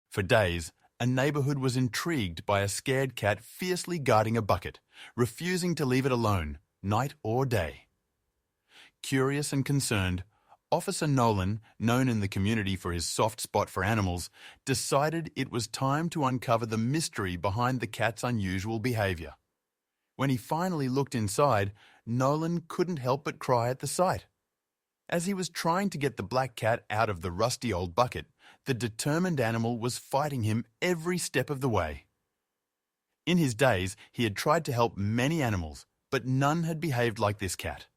For days, a neighborhood was intrigued by a scared cat fiercely guarding a bucket, refusing to leave it alone, night or day. Curious and concerned, Officer Nolan, known in the community for his soft spot for animals, decided it was time to uncover the mystery behind the cat's unusual behavior. When he finally looked inside, Nolan couldn't help but cry at the sight. As he was trying to get the black cat out of the rusty old bucket, the determined animal was fighting him every step of the way. In his days, he had tried to help many animals, but none had behaved like this cat.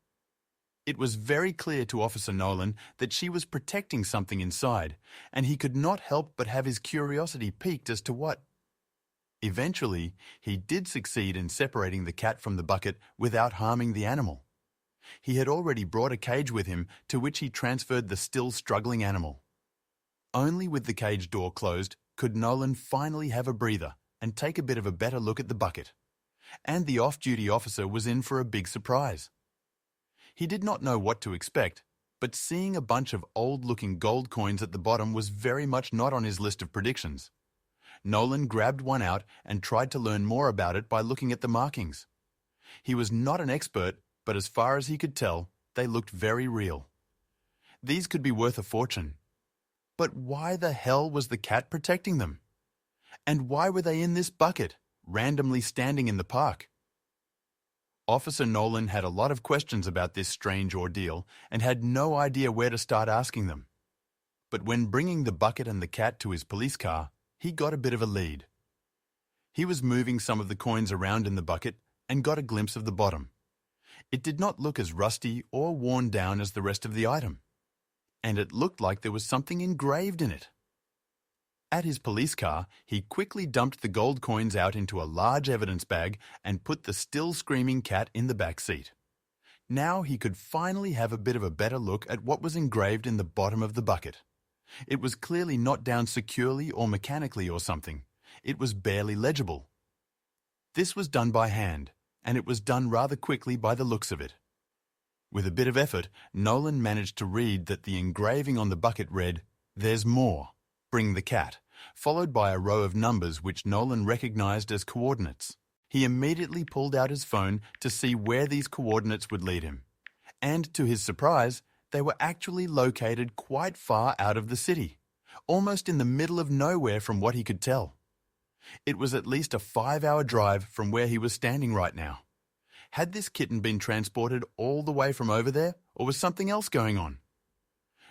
It was very clear to Officer Nolan that she was protecting something inside, and he could not help but have his curiosity piqued as to what. Eventually, he did succeed in separating the cat from the bucket without harming the animal. He had already brought a cage with him to which he transferred the still struggling animal. Only with the cage door closed could Nolan finally have a breather and take a bit of a better look at the bucket. And the off-duty officer was in for a big surprise. He did not know what to expect, but seeing a bunch of old-looking gold coins at the bottom was very much not on his list of predictions. Nolan grabbed one out and tried to learn more about it by looking at the markings. He was not an expert, but as far as he could tell, they looked very real. These could be worth a fortune. But why the hell was the cat protecting them? And why were they in this bucket, randomly standing in the park? Officer Nolan had a lot of questions about this strange ordeal and had no idea where to start asking them. But when bringing the bucket and the cat to his police car, he got a bit of a lead. He was moving some of the coins around in the bucket and got a glimpse of the bottom. It did not look as rusty or worn down as the rest of the item, and it looked like there was something engraved in it. At his police car, he quickly dumped the gold coins out into a large evidence bag and put the still screaming cat in the back seat. Now he could finally have a bit of a better look at what was engraved in the bottom of the bucket. It was clearly not down securely or mechanically or something. It was barely legible. This was done by hand, and it was done rather quickly by the looks of it. With a bit of effort, Nolan managed to read that the engraving on the bucket read, "There's more. Bring the cat," followed by a row of numbers which Nolan recognized as coordinates. He immediately pulled out his phone to see where these coordinates would lead him. And to his surprise, they were actually located quite far out of the city, almost in the middle of nowhere from what he could tell. It was at least a 5-hour drive from where he was standing right now. Had this kitten been transported all the way from over there, or was something else going on?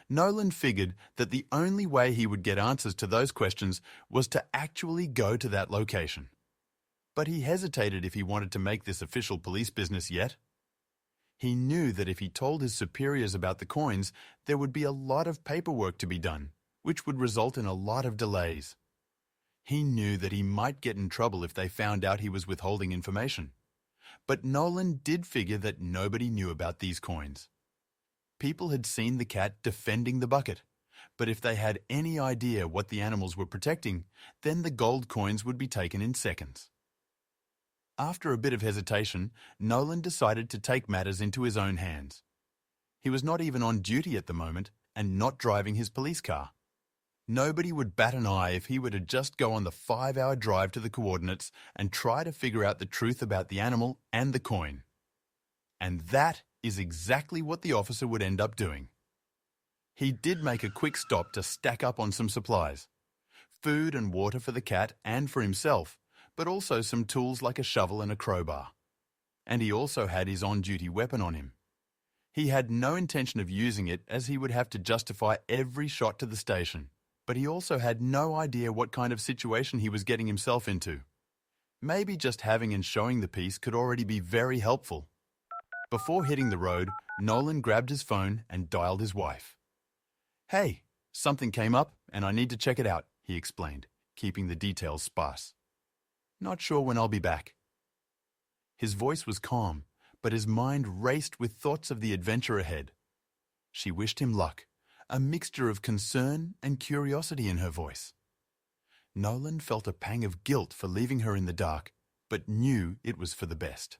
Nolan figured that the only way he would get answers to those questions was to actually go to that location. But he hesitated if he wanted to make this official police business yet. He knew that if he told his superiors about the coins, there would be a lot of paperwork to be done, which would result in a lot of delays. He knew that he might get in trouble if they found out he was withholding information. But Nolan did figure that nobody knew about these coins. People had seen the cat defending the bucket, but if they had any idea what the animals were protecting, then the gold coins would be taken in seconds. After a bit of hesitation, Nolan decided to take matters into his own hands. He was not even on duty at the moment and not driving his police car. Nobody would bat an eye if he were to just go on the 5-hour drive to the coordinates and try to figure out the truth about the animal and the coin. And that is exactly what the officer would end up doing. He did make a quick stop to stack up on some supplies. Food and water for the cat and for himself, but also some tools like a shovel and a crowbar. And he also had his on-duty weapon on him. He had no intention of using it as he would have to justify every shot to the station, but he also had no idea what kind of situation he was getting himself into. Maybe just having and showing the piece could already be very helpful. Before hitting the road, Nolan grabbed his phone and dialed his wife. "Hey, something came up and I need to check it out," he explained, keeping the details sparse. "Not sure when I'll be back." His voice was calm, but his mind raced with thoughts of the adventure ahead. She wished him luck, a mixture of concern and curiosity in her voice. Nolan felt a pang of guilt for leaving her in the dark, but knew it was for the best.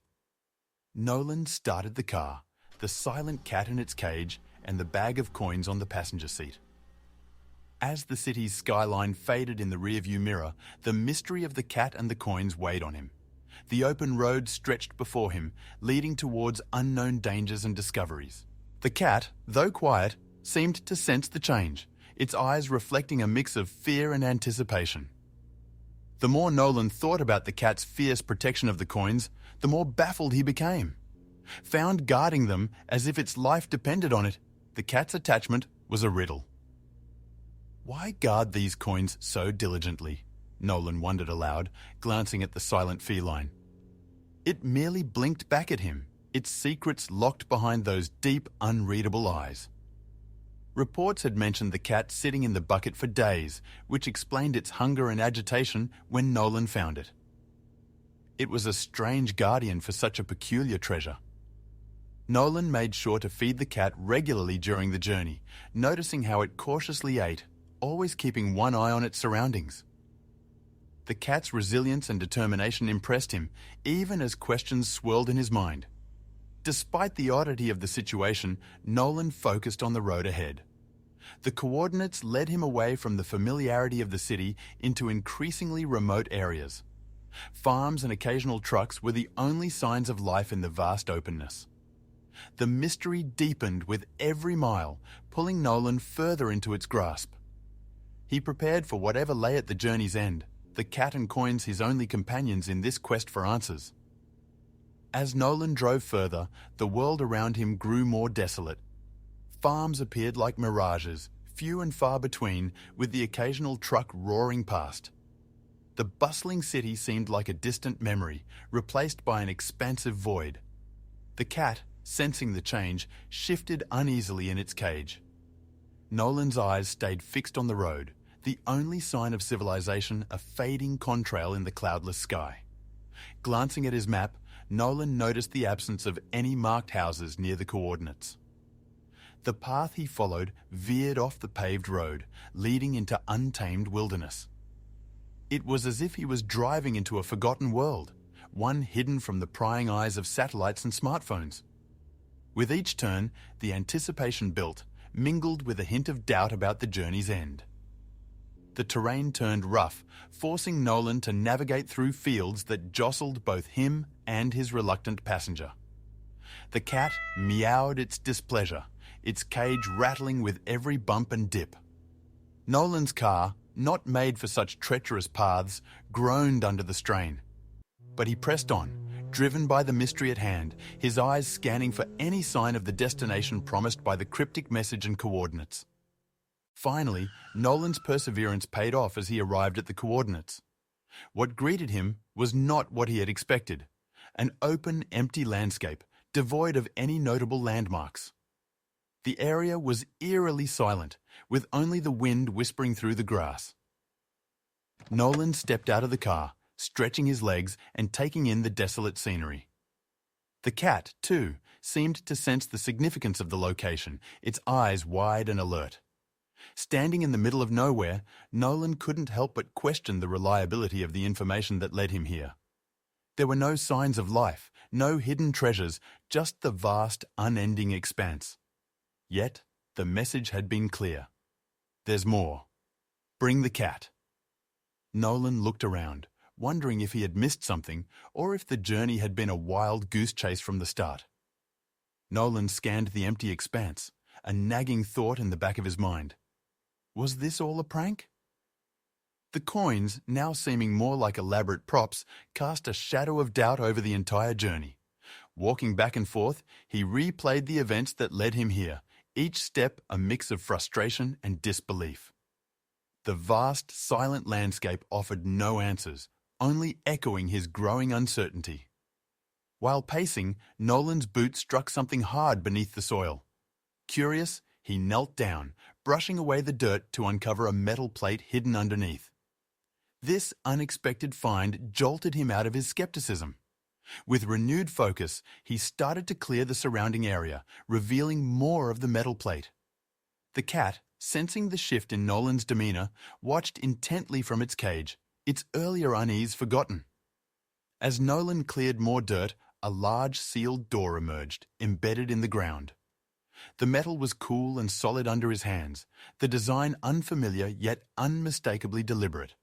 Nolan started the car, the silent cat in its cage, and the bag of coins on the passenger seat. As the city's skyline faded in the rearview mirror, the mystery of the cat and the coins weighed on him. The open road stretched before him, leading towards unknown dangers and discoveries. The cat, though quiet, seemed to sense the change, its eyes reflecting a mix of fear and anticipation. The more Nolan thought about the cat's fierce protection of the coins, the more baffled he became. Found guarding them as if its life depended on it, the cat's attachment was a riddle. Why guard these coins so diligently? Nolan wondered aloud, glancing at the silent feline. It merely blinked back at him, its secrets locked behind those deep, unreadable eyes. Reports had mentioned the cat sitting in the bucket for days, which explained its hunger and agitation when Nolan found it. It was a strange guardian for such a peculiar treasure. Nolan made sure to feed the cat regularly during the journey, noticing how it cautiously ate, always keeping one eye on its surroundings. The cat's resilience and determination impressed him, even as questions swirled in his mind. Despite the oddity of the situation, Nolan focused on the road ahead. The coordinates led him away from the familiarity of the city into increasingly remote areas. Farms and occasional trucks were the only signs of life in the vast openness. The mystery deepened with every mile, pulling Nolan further into its grasp. He prepared for whatever lay at the journey's end, the cat and coins his only companions in this quest for answers. As Nolan drove further, the world around him grew more desolate. Farms appeared like mirages, few and far between, with the occasional truck roaring past. The bustling city seemed like a distant memory, replaced by an expansive void. The cat, sensing the change, shifted uneasily in its cage. Nolan's eyes stayed fixed on the road, the only sign of civilization a fading contrail in the cloudless sky. Glancing at his map, Nolan noticed the absence of any marked houses near the coordinates. The path he followed veered off the paved road, leading into untamed wilderness. It was as if he was driving into a forgotten world, one hidden from the prying eyes of satellites and smartphones. With each turn, the anticipation built, mingled with a hint of doubt about the journey's end. The terrain turned rough, forcing Nolan to navigate through fields that jostled both him and his reluctant passenger. The cat meowed its displeasure, its cage rattling with every bump and dip. Nolan's car, not made for such treacherous paths, groaned under the strain. But he pressed on, driven by the mystery at hand, his eyes scanning for any sign of the destination promised by the cryptic message and coordinates. Finally, Nolan's perseverance paid off as he arrived at the coordinates. What greeted him was not what he had expected: an open, empty landscape, devoid of any notable landmarks. The area was eerily silent, with only the wind whispering through the grass. Nolan stepped out of the car, stretching his legs and taking in the desolate scenery. The cat, too, seemed to sense the significance of the location, its eyes wide and alert. Standing in the middle of nowhere, Nolan couldn't help but question the reliability of the information that led him here. There were no signs of life, no hidden treasures, just the vast, unending expanse. Yet, the message had been clear. There's more. Bring the cat. Nolan looked around, wondering if he had missed something or if the journey had been a wild goose chase from the start. Nolan scanned the empty expanse, a nagging thought in the back of his mind. Was this all a prank? The coins, now seeming more like elaborate props, cast a shadow of doubt over the entire journey. Walking back and forth, he replayed the events that led him here, each step a mix of frustration and disbelief. The vast, silent landscape offered no answers, only echoing his growing uncertainty. While pacing, Nolan's boot struck something hard beneath the soil. Curious, he knelt down, brushing away the dirt to uncover a metal plate hidden underneath. This unexpected find jolted him out of his skepticism. With renewed focus, he started to clear the surrounding area, revealing more of the metal plate. The cat, sensing the shift in Nolan's demeanor, watched intently from its cage, its earlier unease forgotten. As Nolan cleared more dirt, a large sealed door emerged, embedded in the ground. The metal was cool and solid under his hands, the design unfamiliar yet unmistakably deliberate.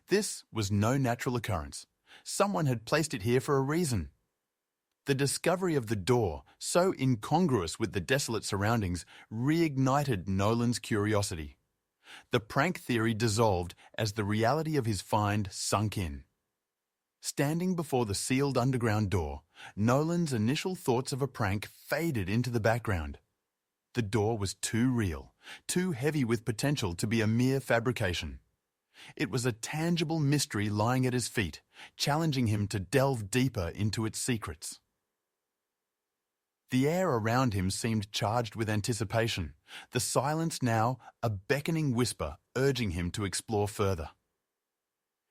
This was no natural occurrence. Someone had placed it here for a reason. The discovery of the door, so incongruous with the desolate surroundings, reignited Nolan's curiosity. The prank theory dissolved as the reality of his find sunk in. Standing before the sealed underground door, Nolan's initial thoughts of a prank faded into the background. The door was too real, too heavy with potential to be a mere fabrication. It was a tangible mystery lying at his feet, challenging him to delve deeper into its secrets. The air around him seemed charged with anticipation, the silence now a beckoning whisper urging him to explore further.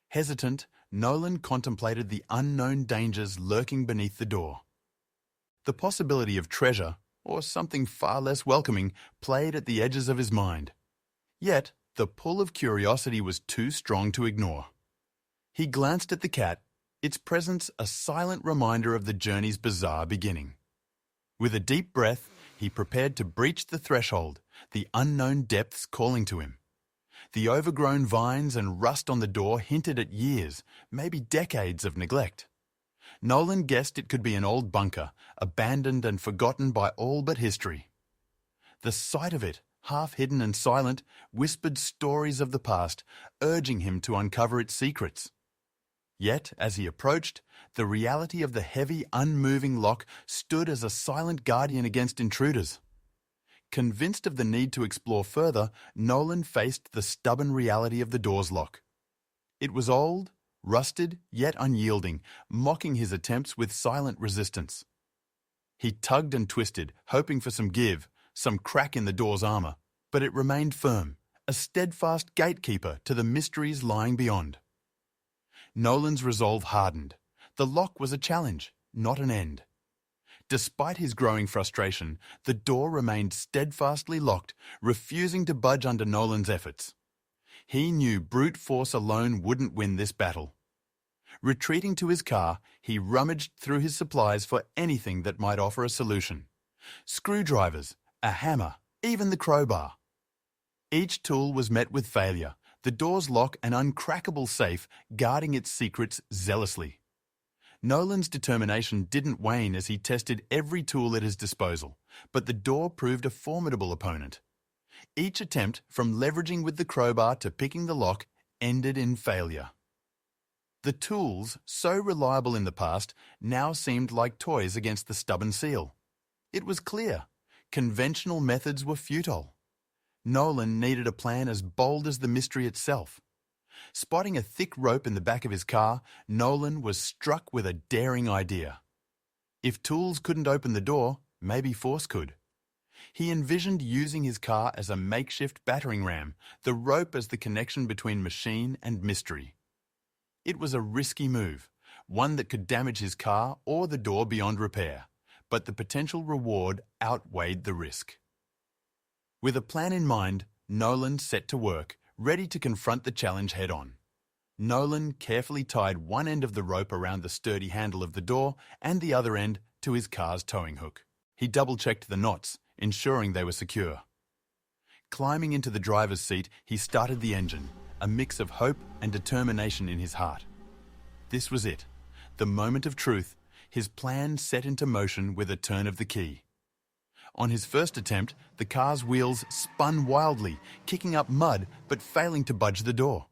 Hesitant, Nolan contemplated the unknown dangers lurking beneath the door. The possibility of treasure, or something far less welcoming, played at the edges of his mind. Yet, the pull of curiosity was too strong to ignore. He glanced at the cat, its presence a silent reminder of the journey's bizarre beginning. With a deep breath, he prepared to breach the threshold, the unknown depths calling to him. The overgrown vines and rust on the door hinted at years, maybe decades of neglect. Nolan guessed it could be an old bunker, abandoned and forgotten by all but history. The sight of it, half hidden and silent, whispered stories of the past, urging him to uncover its secrets. Yet, as he approached, the reality of the heavy, unmoving lock stood as a silent guardian against intruders. Convinced of the need to explore further, Nolan faced the stubborn reality of the door's lock. It was old, rusted, yet unyielding, mocking his attempts with silent resistance. He tugged and twisted, hoping for some give, some crack in the door's armor, but it remained firm, a steadfast gatekeeper to the mysteries lying beyond. Nolan's resolve hardened. The lock was a challenge, not an end. Despite his growing frustration, the door remained steadfastly locked, refusing to budge under Nolan's efforts. He knew brute force alone wouldn't win this battle. Retreating to his car, he rummaged through his supplies for anything that might offer a solution. Screwdrivers, a hammer, even the crowbar. Each tool was met with failure, the door's lock an uncrackable safe guarding its secrets zealously. Nolan's determination didn't wane as he tested every tool at his disposal, but the door proved a formidable opponent. Each attempt, from leveraging with the crowbar to picking the lock, ended in failure. The tools, so reliable in the past, now seemed like toys against the stubborn seal. It was clear. Conventional methods were futile. Nolan needed a plan as bold as the mystery itself. Spotting a thick rope in the back of his car, Nolan was struck with a daring idea. If tools couldn't open the door, maybe force could. He envisioned using his car as a makeshift battering ram, the rope as the connection between machine and mystery. It was a risky move, one that could damage his car or the door beyond repair, but the potential reward outweighed the risk. With a plan in mind, Nolan set to work, ready to confront the challenge head-on. Nolan carefully tied one end of the rope around the sturdy handle of the door and the other end to his car's towing hook. He double-checked the knots, ensuring they were secure. Climbing into the driver's seat, he started the engine, a mix of hope and determination in his heart. This was it, the moment of truth, his plan set into motion with a turn of the key. On his first attempt, the car's wheels spun wildly, kicking up mud but failing to budge the door.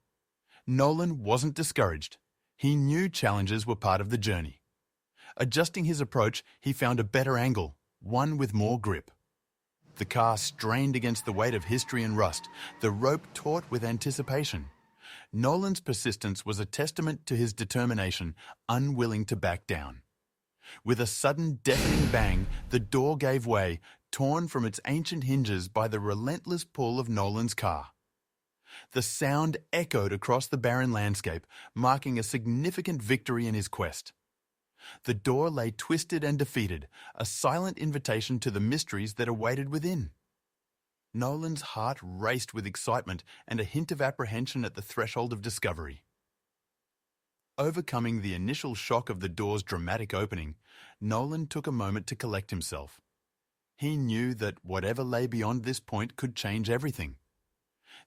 Nolan wasn't discouraged. He knew challenges were part of the journey. Adjusting his approach, he found a better angle, one with more grip. The car strained against the weight of history and rust, the rope taut with anticipation. Nolan's persistence was a testament to his determination, unwilling to back down. With a sudden deafening bang, the door gave way, torn from its ancient hinges by the relentless pull of Nolan's car. The sound echoed across the barren landscape, marking a significant victory in his quest. The door lay twisted and defeated, a silent invitation to the mysteries that awaited within. Nolan's heart raced with excitement and a hint of apprehension at the threshold of discovery. Overcoming the initial shock of the door's dramatic opening, Nolan took a moment to collect himself. He knew that whatever lay beyond this point could change everything.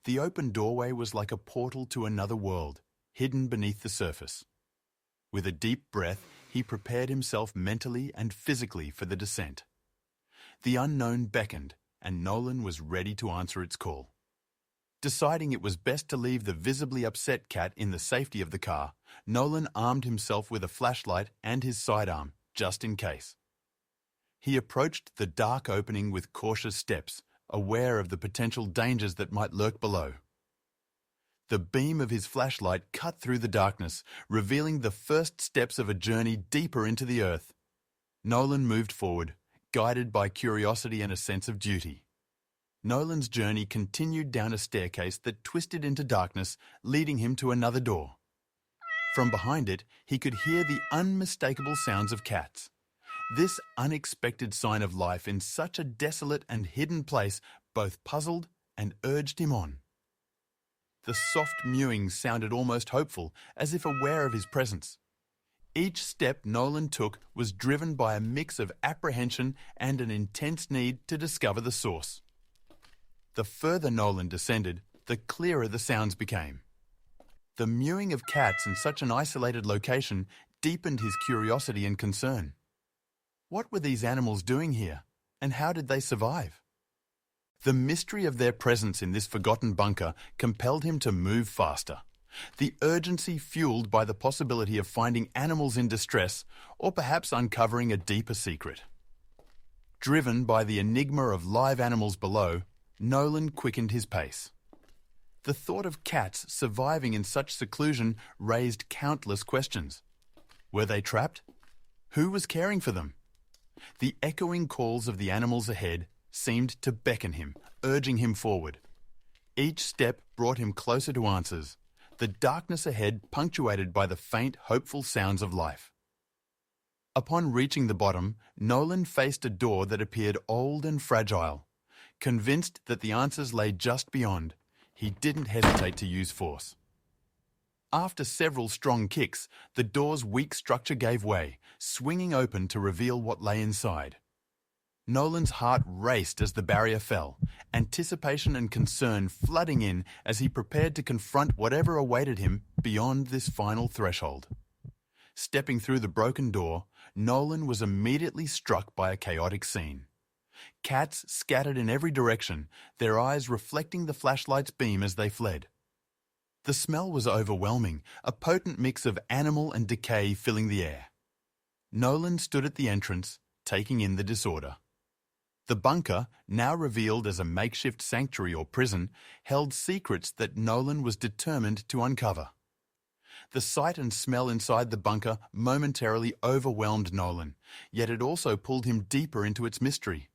The open doorway was like a portal to another world, hidden beneath the surface. With a deep breath, he prepared himself mentally and physically for the descent. The unknown beckoned, and Nolan was ready to answer its call. Deciding it was best to leave the visibly upset cat in the safety of the car, Nolan armed himself with a flashlight and his sidearm, just in case. He approached the dark opening with cautious steps, aware of the potential dangers that might lurk below. The beam of his flashlight cut through the darkness, revealing the first steps of a journey deeper into the earth. Nolan moved forward, guided by curiosity and a sense of duty. Nolan's journey continued down a staircase that twisted into darkness, leading him to another door. From behind it, he could hear the unmistakable sounds of cats. This unexpected sign of life in such a desolate and hidden place both puzzled and urged him on. The soft mewing sounded almost hopeful, as if aware of his presence. Each step Nolan took was driven by a mix of apprehension and an intense need to discover the source. The further Nolan descended, the clearer the sounds became. The mewing of cats in such an isolated location deepened his curiosity and concern. What were these animals doing here, and how did they survive? The mystery of their presence in this forgotten bunker compelled him to move faster. The urgency fueled by the possibility of finding animals in distress or perhaps uncovering a deeper secret. Driven by the enigma of live animals below, Nolan quickened his pace. The thought of cats surviving in such seclusion raised countless questions. Were they trapped? Who was caring for them? The echoing calls of the animals ahead seemed to beckon him, urging him forward. Each step brought him closer to answers, the darkness ahead punctuated by the faint, hopeful sounds of life. Upon reaching the bottom, Nolan faced a door that appeared old and fragile. Convinced that the answers lay just beyond, he didn't hesitate to use force. After several strong kicks, the door's weak structure gave way, swinging open to reveal what lay inside. Nolan's heart raced as the barrier fell, anticipation and concern flooding in as he prepared to confront whatever awaited him beyond this final threshold. Stepping through the broken door, Nolan was immediately struck by a chaotic scene. Cats scattered in every direction, their eyes reflecting the flashlight's beam as they fled. The smell was overwhelming, a potent mix of animal and decay filling the air. Nolan stood at the entrance, taking in the disorder. The bunker, now revealed as a makeshift sanctuary or prison, held secrets that Nolan was determined to uncover. The sight and smell inside the bunker momentarily overwhelmed Nolan, yet it also pulled him deeper into its mystery.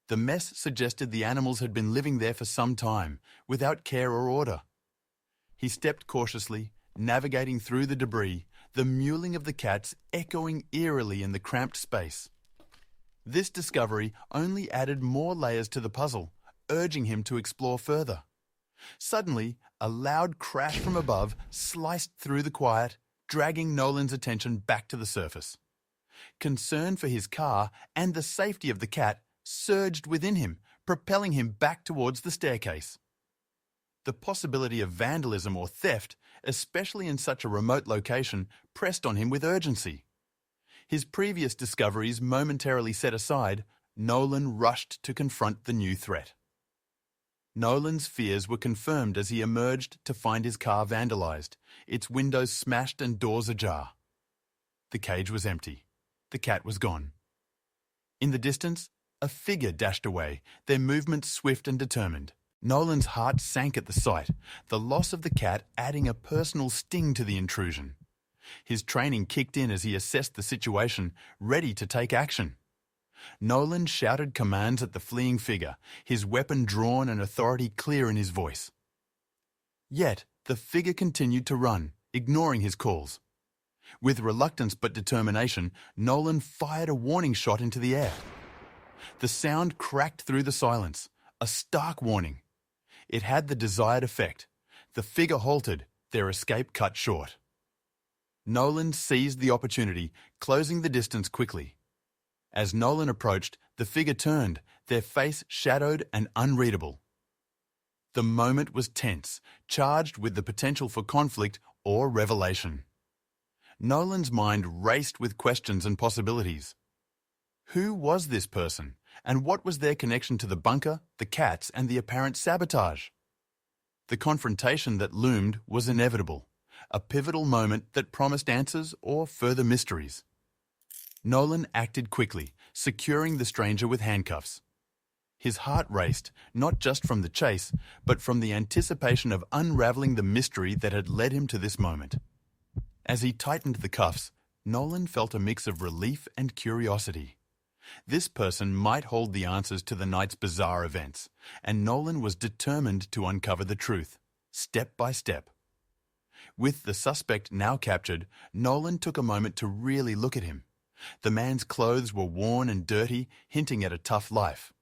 The mess suggested the animals had been living there for some time, without care or order. He stepped cautiously, navigating through the debris, the mewling of the cats echoing eerily in the cramped space. This discovery only added more layers to the puzzle, urging him to explore further. Suddenly, a loud crash from above sliced through the quiet, dragging Nolan's attention back to the surface. Concern for his car and the safety of the cat surged within him, propelling him back towards the staircase. The possibility of vandalism or theft, especially in such a remote location, pressed on him with urgency. His previous discoveries momentarily set aside, Nolan rushed to confront the new threat. Nolan's fears were confirmed as he emerged to find his car vandalized, its windows smashed and doors ajar. The cage was empty. The cat was gone. In the distance, a figure dashed away, their movements swift and determined. Nolan's heart sank at the sight, the loss of the cat adding a personal sting to the intrusion. His training kicked in as he assessed the situation, ready to take action. Nolan shouted commands at the fleeing figure, his weapon drawn and authority clear in his voice. Yet, the figure continued to run, ignoring his calls. With reluctance but determination, Nolan fired a warning shot into the air. The sound cracked through the silence, a stark warning. It had the desired effect. The figure halted, their escape cut short. Nolan seized the opportunity, closing the distance quickly. As Nolan approached, The figure turned, their face shadowed and unreadable. The moment was tense, charged with the potential for conflict or revelation. Nolan's mind raced with questions and possibilities. Who was this person, and what was their connection to the bunker, the cats, and the apparent sabotage? The confrontation that loomed was inevitable, a pivotal moment that promised answers or further mysteries. Nolan acted quickly, securing the stranger with handcuffs. His heart raced, not just from the chase, but from the anticipation of unraveling the mystery that had led him to this moment. As he tightened the cuffs, Nolan felt a mix of relief and curiosity. This person might hold the answers to the night's bizarre events, and Nolan was determined to uncover the truth, step by step. With the suspect now captured, Nolan took a moment to really look at him. The man's clothes were worn and dirty, hinting at a tough life.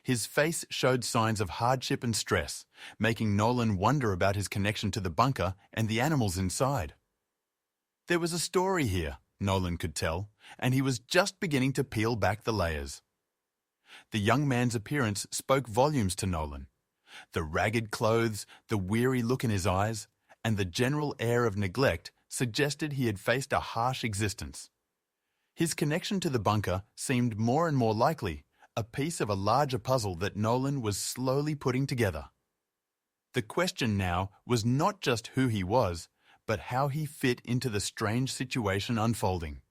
His face showed signs of hardship and stress, making Nolan wonder about his connection to the bunker and the animals inside. There was a story here, Nolan could tell, and he was just beginning to peel back the layers. The young man's appearance spoke volumes to Nolan. The ragged clothes, the weary look in his eyes, and the general air of neglect suggested he had faced a harsh existence. His connection to the bunker seemed more and more likely, a piece of a larger puzzle that Nolan was slowly putting together. The question now was not just who he was, but how he fit into the strange situation unfolding.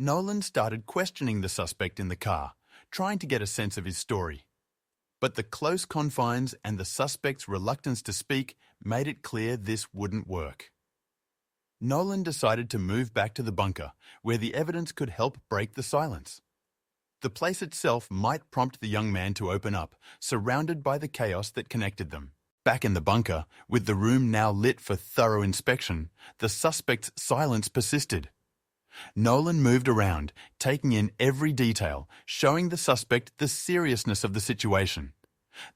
Nolan started questioning the suspect in the car, trying to get a sense of his story. But the close confines and the suspect's reluctance to speak made it clear this wouldn't work. Nolan decided to move back to the bunker, where the evidence could help break the silence. The place itself might prompt the young man to open up, surrounded by the chaos that connected them. Back in the bunker, with the room now lit for thorough inspection, the suspect's silence persisted. Nolan moved around, taking in every detail, showing the suspect the seriousness of the situation.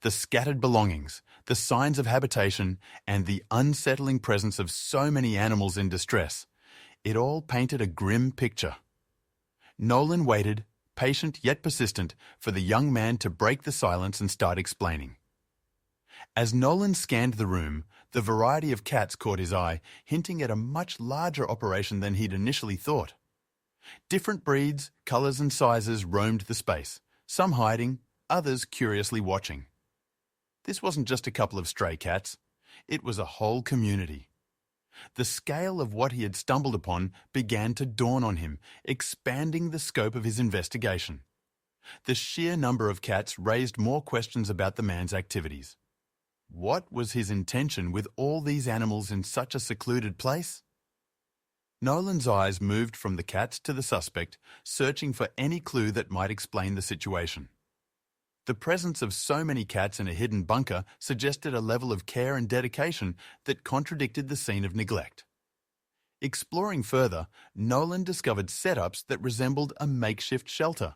The scattered belongings, the signs of habitation, and the unsettling presence of so many animals in distress. It all painted a grim picture. Nolan waited, patient yet persistent, for the young man to break the silence and start explaining. As Nolan scanned the room, the variety of cats caught his eye, hinting at a much larger operation than he'd initially thought. Different breeds, colours and sizes roamed the space, some hiding, others curiously watching. This wasn't just a couple of stray cats, it was a whole community. The scale of what he had stumbled upon began to dawn on him, expanding the scope of his investigation. The sheer number of cats raised more questions about the man's activities. What was his intention with all these animals in such a secluded place? Nolan's eyes moved from the cats to the suspect, searching for any clue that might explain the situation. The presence of so many cats in a hidden bunker suggested a level of care and dedication that contradicted the scene of neglect. Exploring further, Nolan discovered setups that resembled a makeshift shelter.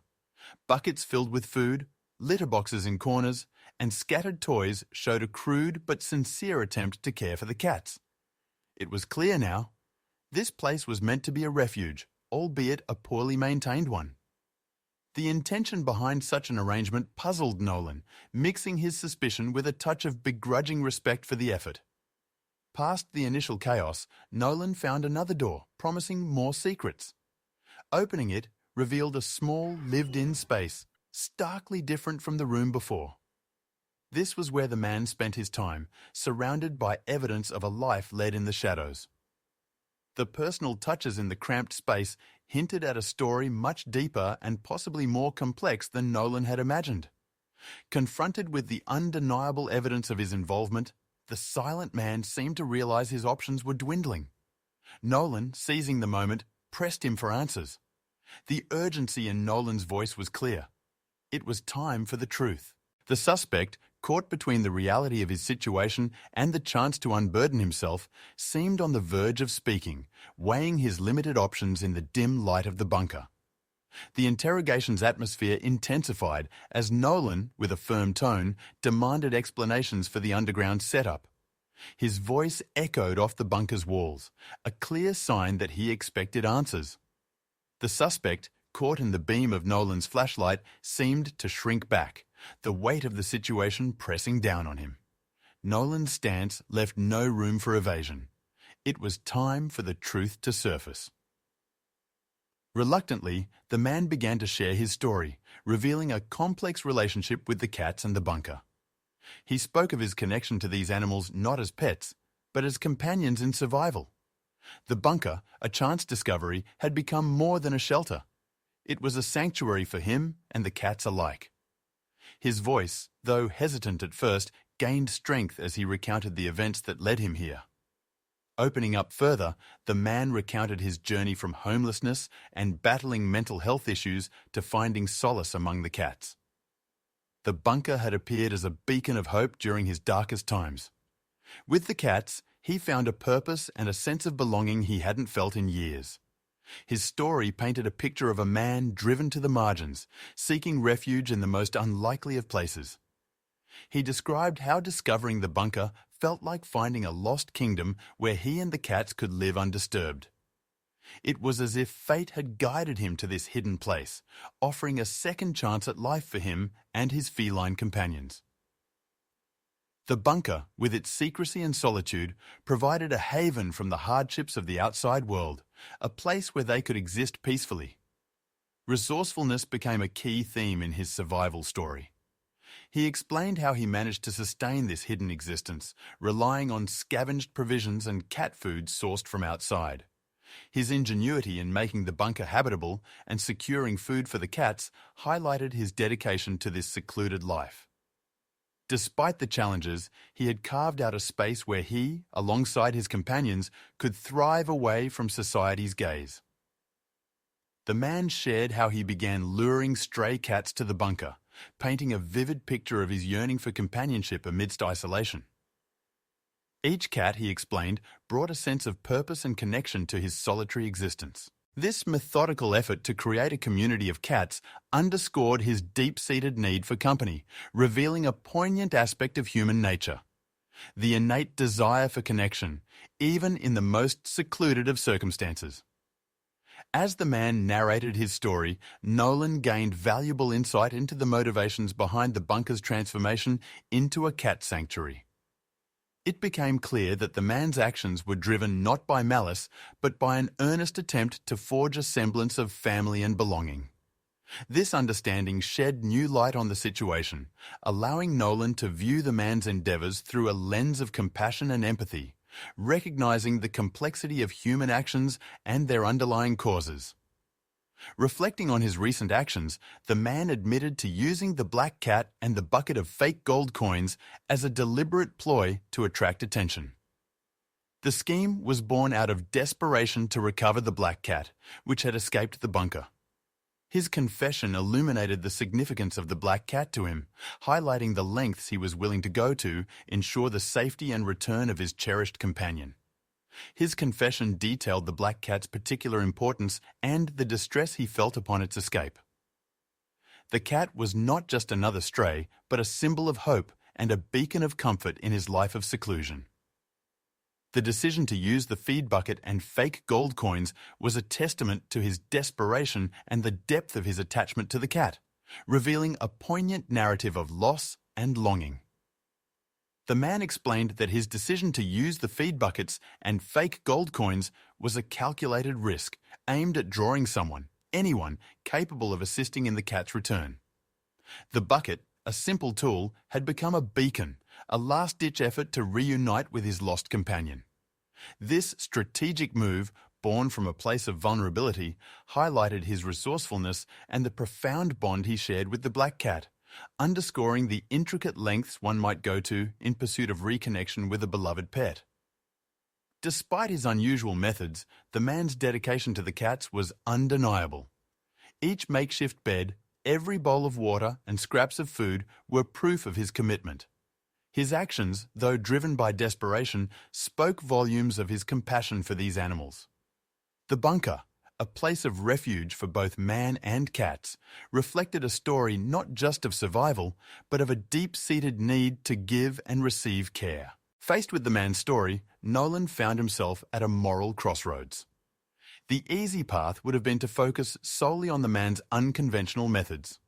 Buckets filled with food, litter boxes in corners, and scattered toys showed a crude but sincere attempt to care for the cats. It was clear now. This place was meant to be a refuge, albeit a poorly maintained one. The intention behind such an arrangement puzzled Nolan, mixing his suspicion with a touch of begrudging respect for the effort. Past the initial chaos, Nolan found another door, promising more secrets. Opening it revealed a small, lived-in space, starkly different from the room before. This was where the man spent his time, surrounded by evidence of a life led in the shadows. The personal touches in the cramped space hinted at a story much deeper and possibly more complex than Nolan had imagined. Confronted with the undeniable evidence of his involvement, the silent man seemed to realize his options were dwindling. Nolan, seizing the moment, pressed him for answers. The urgency in Nolan's voice was clear. It was time for the truth. The suspect, caught between the reality of his situation and the chance to unburden himself, seemed on the verge of speaking, weighing his limited options in the dim light of the bunker. The interrogation's atmosphere intensified as Nolan, with a firm tone, demanded explanations for the underground setup. His voice echoed off the bunker's walls, a clear sign that he expected answers. The suspect, caught in the beam of Nolan's flashlight, seemed to shrink back, the weight of the situation pressing down on him. Nolan's stance left no room for evasion. It was time for the truth to surface. Reluctantly, the man began to share his story, revealing a complex relationship with the cats and the bunker. He spoke of his connection to these animals not as pets, but as companions in survival. The bunker, a chance discovery, had become more than a shelter. It was a sanctuary for him and the cats alike. His voice, though hesitant at first, gained strength as he recounted the events that led him here. Opening up further, the man recounted his journey from homelessness and battling mental health issues to finding solace among the cats. The bunker had appeared as a beacon of hope during his darkest times. With the cats, he found a purpose and a sense of belonging he hadn't felt in years. His story painted a picture of a man driven to the margins, seeking refuge in the most unlikely of places. He described how discovering the bunker felt like finding a lost kingdom where he and the cats could live undisturbed. It was as if fate had guided him to this hidden place, offering a second chance at life for him and his feline companions. The bunker, with its secrecy and solitude, provided a haven from the hardships of the outside world, a place where they could exist peacefully. Resourcefulness became a key theme in his survival story. He explained how he managed to sustain this hidden existence, relying on scavenged provisions and cat food sourced from outside. His ingenuity in making the bunker habitable and securing food for the cats highlighted his dedication to this secluded life. Despite the challenges, he had carved out a space where he, alongside his companions, could thrive away from society's gaze. The man shared how he began luring stray cats to the bunker, painting a vivid picture of his yearning for companionship amidst isolation. Each cat, he explained, brought a sense of purpose and connection to his solitary existence. This methodical effort to create a community of cats underscored his deep-seated need for company, revealing a poignant aspect of human nature: the innate desire for connection, even in the most secluded of circumstances. As the man narrated his story, Nolan gained valuable insight into the motivations behind the bunker's transformation into a cat sanctuary. It became clear that the man's actions were driven not by malice, but by an earnest attempt to forge a semblance of family and belonging. This understanding shed new light on the situation, allowing Nolan to view the man's endeavours through a lens of compassion and empathy, recognizing the complexity of human actions and their underlying causes. Reflecting on his recent actions, the man admitted to using the black cat and the bucket of fake gold coins as a deliberate ploy to attract attention. The scheme was born out of desperation to recover the black cat, which had escaped the bunker. His confession illuminated the significance of the black cat to him, highlighting the lengths he was willing to go to ensure the safety and return of his cherished companion. His confession detailed the black cat's particular importance and the distress he felt upon its escape. The cat was not just another stray, but a symbol of hope and a beacon of comfort in his life of seclusion. The decision to use the feed bucket and fake gold coins was a testament to his desperation and the depth of his attachment to the cat, revealing a poignant narrative of loss and longing. The man explained that his decision to use the feed buckets and fake gold coins was a calculated risk aimed at drawing anyone, capable of assisting in the cat's return. The bucket, a simple tool, had become a beacon, a last-ditch effort to reunite with his lost companion. This strategic move, born from a place of vulnerability, highlighted his resourcefulness and the profound bond he shared with the black cat, underscoring the intricate lengths one might go to in pursuit of reconnection with a beloved pet. Despite his unusual methods, the man's dedication to the cats was undeniable. Each makeshift bed, every bowl of water, and scraps of food were proof of his commitment. His actions, though driven by desperation, spoke volumes of his compassion for these animals. The bunker, a place of refuge for both man and cats, reflected a story not just of survival, but of a deep-seated need to give and receive care. Faced with the man's story, Nolan found himself at a moral crossroads. The easy path would have been to focus solely on the man's unconventional methods.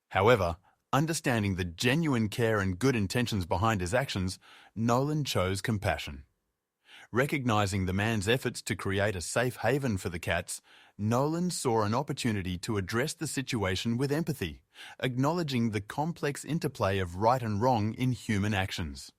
However, understanding the genuine care and good intentions behind his actions, Nolan chose compassion. Recognizing the man's efforts to create a safe haven for the cats, Nolan saw an opportunity to address the situation with empathy, acknowledging the complex interplay of right and wrong in human actions.